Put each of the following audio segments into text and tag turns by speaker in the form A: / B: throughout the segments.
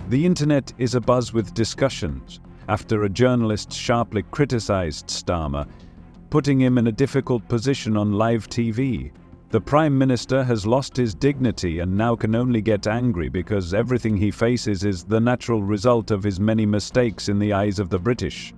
A: The internet is abuzz with discussions after a journalist sharply criticized Starmer, putting him in a difficult position on live TV. The Prime Minister has lost his dignity and now can only get angry because everything he faces is the natural result of his many mistakes in the eyes of the British.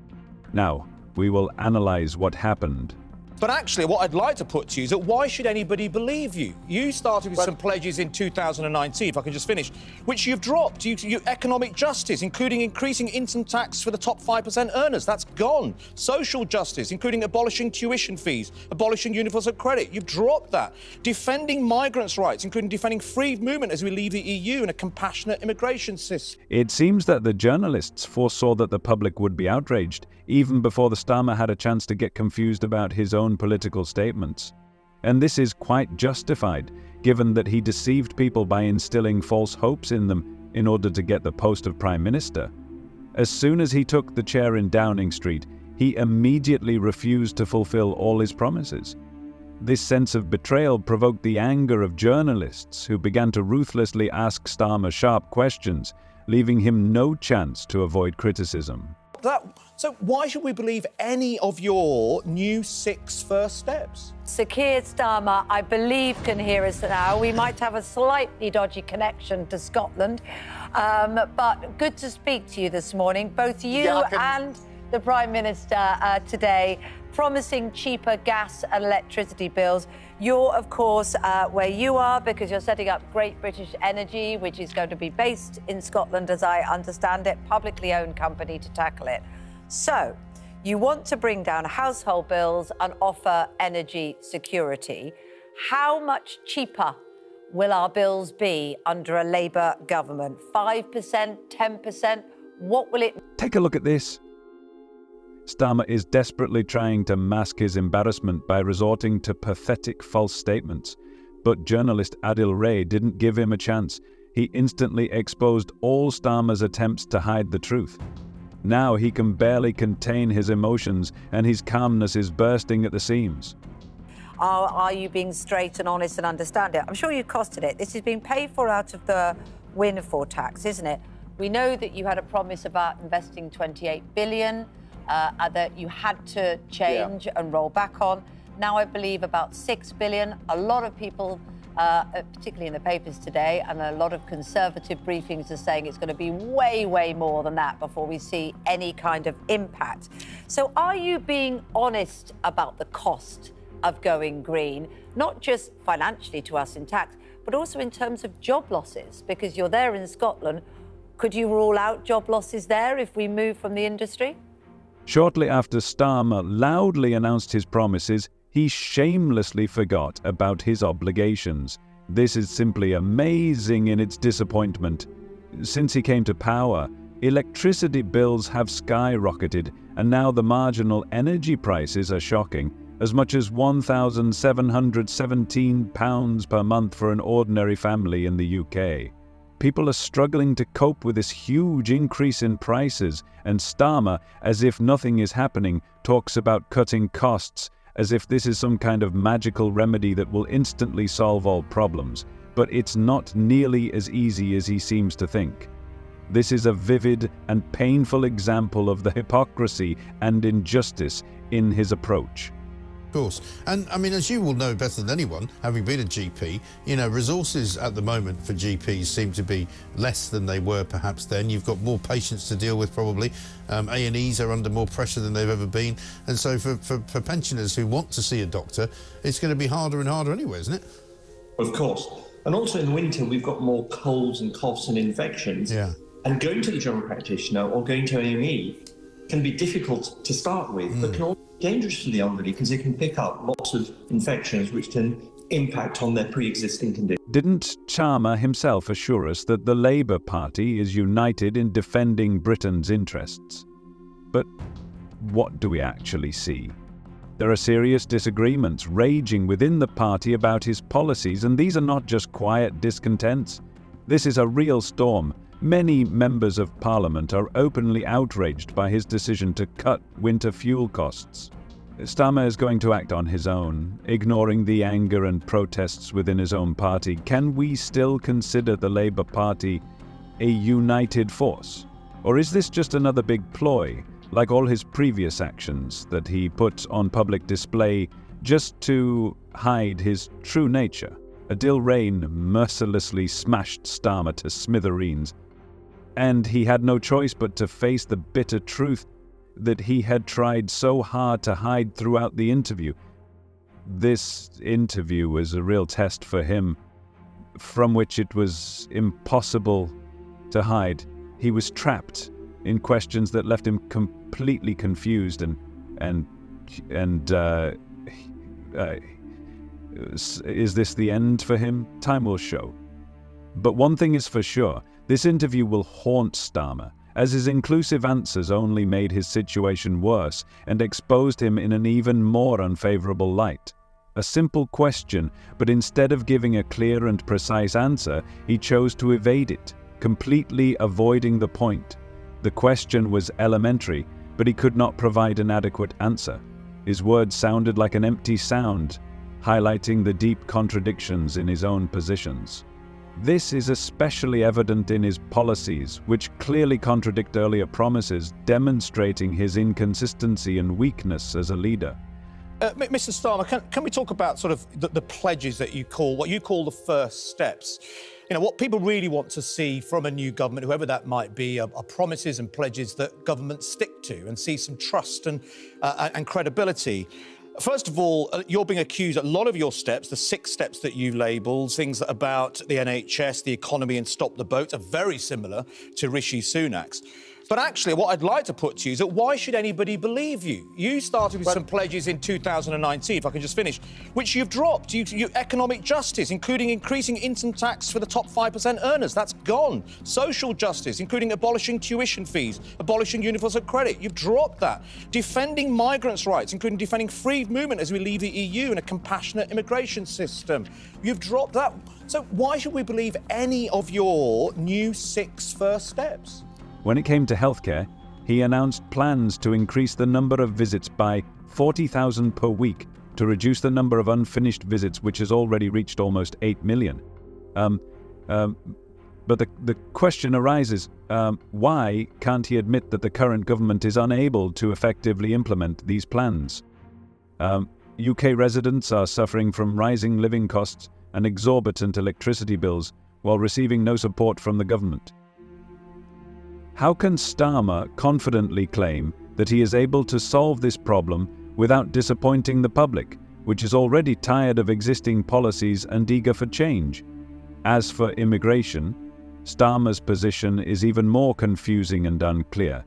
A: Now, we will analyze what happened.
B: But actually, what I'd like to put to you is that why should anybody believe you? You started with some pledges in 2019, if I can just finish, which you've dropped. You economic justice, including increasing income tax for the top 5% earners. That's gone. Social justice, including abolishing tuition fees, abolishing universal credit. You've dropped that. Defending migrants' rights, including defending free movement as we leave the EU and a compassionate immigration system.
A: It seems that the journalists foresaw that the public would be outraged, even before the Starmer had a chance to get confused about his own political statements. And this is quite justified, given that he deceived people by instilling false hopes in them in order to get the post of Prime Minister. As soon as he took the chair in Downing Street, he immediately refused to fulfill all his promises. This sense of betrayal provoked the anger of journalists, who began to ruthlessly ask Starmer sharp questions, leaving him no chance to avoid criticism.
B: So why should we believe any of your new 6 first steps?
C: Sir Keir Starmer, I believe, can hear us now. We might have a slightly dodgy connection to Scotland, but good to speak to you this morning, both you and the Prime Minister today, promising cheaper gas and electricity bills. You're, of course, where you are because you're setting up Great British Energy, which is going to be based in Scotland, as I understand it, publicly owned company to tackle it. So, you want to bring down household bills and offer energy security. How much cheaper will our bills be under a Labour government? 5%, 10%? What will it...
A: Take a look at this. Starmer is desperately trying to mask his embarrassment by resorting to pathetic false statements. But journalist Adil Ray didn't give him a chance. He instantly exposed all Starmer's attempts to hide the truth. Now he can barely contain his emotions, and his calmness is bursting at the seams.
C: Are you being straight and honest and understand it? I'm sure you costed it. This is being paid for out of the windfall tax, isn't it? We know that you had a promise about investing 28 billion. That you had to change and roll back on. Now I believe about 6 billion. A lot of people, particularly in the papers today, and a lot of Conservative briefings are saying it's going to be way, way more than that before we see any kind of impact. So are you being honest about the cost of going green, not just financially to us in tax, but also in terms of job losses? Because you're there in Scotland. Could you rule out job losses there if we move from the industry?
A: Shortly after Starmer loudly announced his promises, he shamelessly forgot about his obligations. This is simply amazing in its disappointment. Since he came to power, electricity bills have skyrocketed, and now the marginal energy prices are shocking, as much as £1,717 per month for an ordinary family in the UK. People are struggling to cope with this huge increase in prices, and Starmer, as if nothing is happening, talks about cutting costs, as if this is some kind of magical remedy that will instantly solve all problems. But it's not nearly as easy as he seems to think. This is a vivid and painful example of the hypocrisy and injustice in his approach.
D: Of course. And I mean, as you will know better than anyone, having been a GP, you know, resources at the moment for GPs seem to be less than they were perhaps then. You've got more patients to deal with probably. A&Es are under more pressure than they've ever been. And so for pensioners who want to see a doctor, it's going to be harder and harder anyway, isn't it?
E: Of course. And also in winter, we've got more colds and coughs and infections.
D: Yeah.
E: And going to the general practitioner or going to A&E can be difficult to start with, but can also be dangerous to the elderly because they can pick up lots of infections which can impact on their pre-existing condition.
A: Didn't Starmer himself assure us that the Labour Party is united in defending Britain's interests? But what do we actually see? There are serious disagreements raging within the party about his policies, and these are not just quiet discontents. This is a real storm. Many members of Parliament are openly outraged by his decision to cut winter fuel costs. Starmer is going to act on his own, ignoring the anger and protests within his own party. Can we still consider the Labour Party a united force? Or is this just another big ploy, like all his previous actions that he put on public display just to hide his true nature? Adil Rain mercilessly smashed Starmer to smithereens, and he had no choice but to face the bitter truth that he had tried so hard to hide throughout the interview. This interview was a real test for him, from which it was impossible to hide. He was trapped in questions that left him completely confused is this the end for him? Time will show. But one thing is for sure, this interview will haunt Starmer, as his inclusive answers only made his situation worse and exposed him in an even more unfavorable light. A simple question, but instead of giving a clear and precise answer, he chose to evade it, completely avoiding the point. The question was elementary, but he could not provide an adequate answer. His words sounded like an empty sound, highlighting the deep contradictions in his own positions. This is especially evident in his policies, which clearly contradict earlier promises, demonstrating his inconsistency and weakness as a leader.
B: Mr. Starmer, can we talk about sort of the pledges that you call, what you call the first steps? You know, what people really want to see from a new government, whoever that might be, are promises and pledges that governments stick to and see some trust and credibility. First of all, you're being accused, a lot of your steps, the 6 steps that you labelled, things about the NHS, the economy and stop the boats, are very similar to Rishi Sunak's. But actually, what I'd like to put to you is that why should anybody believe you? You started with some pledges in 2019, if I can just finish, which you've dropped. Economic justice, including increasing income tax for the top 5% earners. That's gone. Social justice, including abolishing tuition fees, abolishing universal credit. You've dropped that. Defending migrants' rights, including defending free movement as we leave the EU and a compassionate immigration system. You've dropped that. So why should we believe any of your new 6 first steps?
A: When it came to healthcare, he announced plans to increase the number of visits by 40,000 per week to reduce the number of unfinished visits, which has already reached almost 8 million. But the question arises, why can't he admit that the current government is unable to effectively implement these plans? UK residents are suffering from rising living costs and exorbitant electricity bills while receiving no support from the government. How can Starmer confidently claim that he is able to solve this problem without disappointing the public, which is already tired of existing policies and eager for change? As for immigration, Starmer's position is even more confusing and unclear.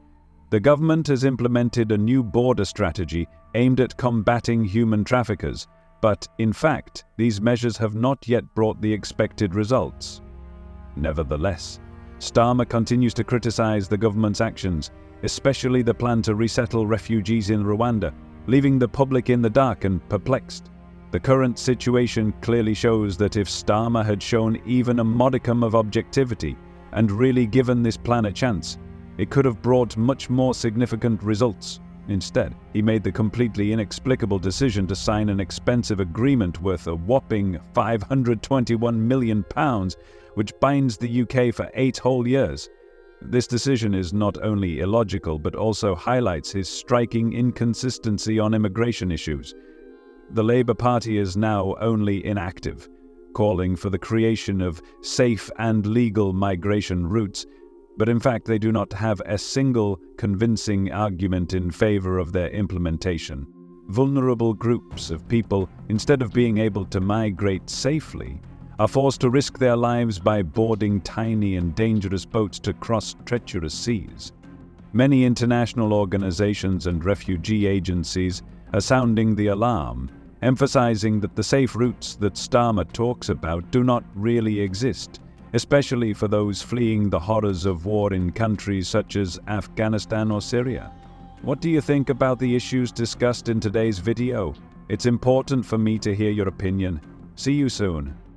A: The government has implemented a new border strategy aimed at combating human traffickers, but in fact, these measures have not yet brought the expected results. Nevertheless, Starmer continues to criticize the government's actions, especially the plan to resettle refugees in Rwanda, leaving the public in the dark and perplexed. The current situation clearly shows that if Starmer had shown even a modicum of objectivity and really given this plan a chance, it could have brought much more significant results. Instead, he made the completely inexplicable decision to sign an expensive agreement worth a whopping £521 million, which binds the UK for 8 whole years. This decision is not only illogical, but also highlights his striking inconsistency on immigration issues. The Labour Party is now only inactive, calling for the creation of safe and legal migration routes, but in fact they do not have a single convincing argument in favour of their implementation. Vulnerable groups of people, instead of being able to migrate safely, are forced to risk their lives by boarding tiny and dangerous boats to cross treacherous seas. Many international organizations and refugee agencies are sounding the alarm, emphasizing that the safe routes that Starmer talks about do not really exist, especially for those fleeing the horrors of war in countries such as Afghanistan or Syria. What do you think about the issues discussed in today's video? It's important for me to hear your opinion. See you soon.